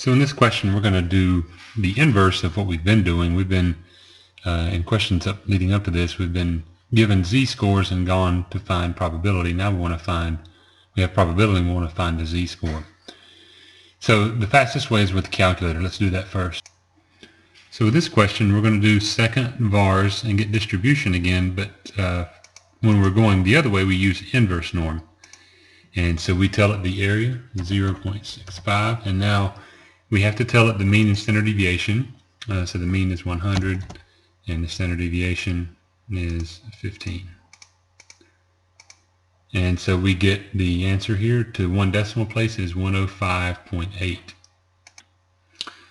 So in this question, we're going to do the inverse of what we've been doing. We've been, in questions leading up to this, we've been given z-scores and gone to find probability. Now we have probability and we want to find the z-score. So the fastest way is with the calculator. Let's do that first. So with this question, we're going to do second vars and get distribution again, but when we're going the other way, we use inverse norm. And so we tell it the area, 0.65, and now we have to tell it the mean and standard deviation. So the mean is 100 and the standard deviation is 15. And so we get the answer here to one decimal place is 105.8.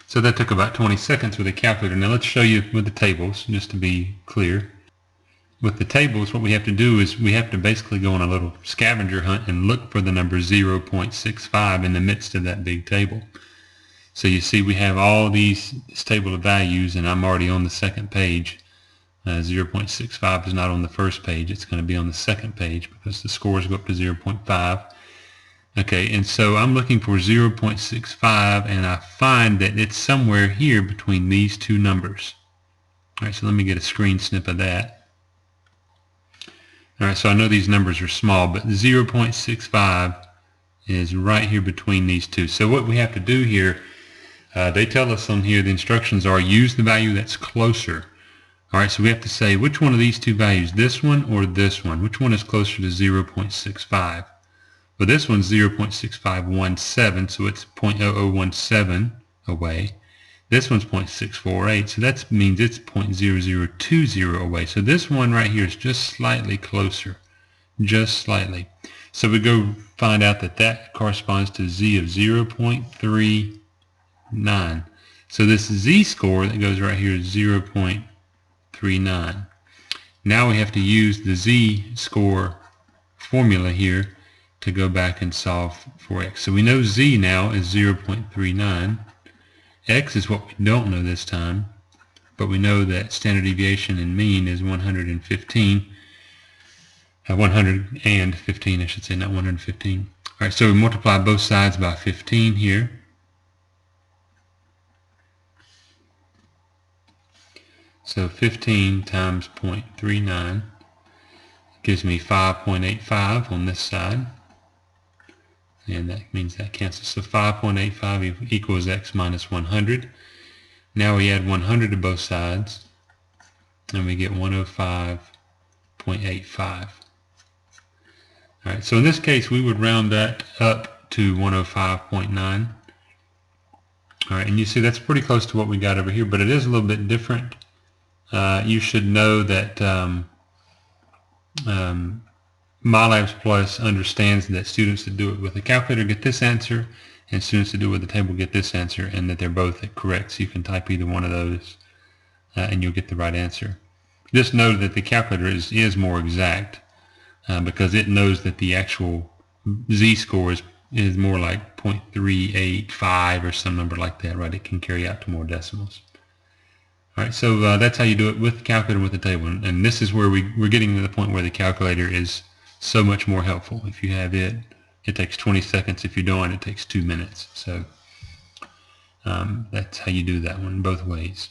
So that took about 20 seconds with a calculator. Now let's show you with the tables, just to be clear. With the tables, what we have to do is we have to basically go on a little scavenger hunt and look for the number 0.65 in the midst of that big table. So you see we have all this table of values, and I'm already on the second page. 0.65 is not on the first page. It's going to be on the second page because the scores go up to 0.5. Okay, and so I'm looking for 0.65, and I find that it's somewhere here between these two numbers. All right, so let me get a screen snip of that. All right, so I know these numbers are small, but 0.65 is right here between these two. So what we have to do here, they tell us on here, the instructions are use the value that's closer. All right, so we have to say which one of these two values, this one or this one, which one is closer to 0.65? Well, this one's 0.6517, so it's 0.0017 away. This one's 0.648, so that means it's 0.0020 away. So this one right here is just slightly closer, just slightly. So we go find out that that corresponds to z of 0.39. So this z-score that goes right here is 0.39. Now we have to use the z-score formula here to go back and solve for x. So we know z now is 0.39. X is what we don't know this time, but we know that standard deviation and mean is 115. 115, I should say, not 115. All right, so we multiply both sides by 15 here. So 15 times 0.39 gives me 5.85 on this side. And that means that cancels. So 5.85 equals x minus 100. Now we add 100 to both sides, and we get 105.85. All right, so in this case, we would round that up to 105.9. All right, and you see that's pretty close to what we got over here, but it is a little bit different. You should know that MyLabs Plus understands that students that do it with a calculator get this answer, and students that do it with a table get this answer, and that they're both correct. So you can type either one of those, and you'll get the right answer. Just know that the calculator is more exact because it knows that the actual z-score is more like 0.385 or some number like that, right? It can carry out to more decimals. All right, so that's how you do it with the calculator and with the table. And this is where we're getting to the point where the calculator is so much more helpful. If you have it, it takes 20 seconds. If you don't, it takes 2 minutes. So that's how you do that one both ways.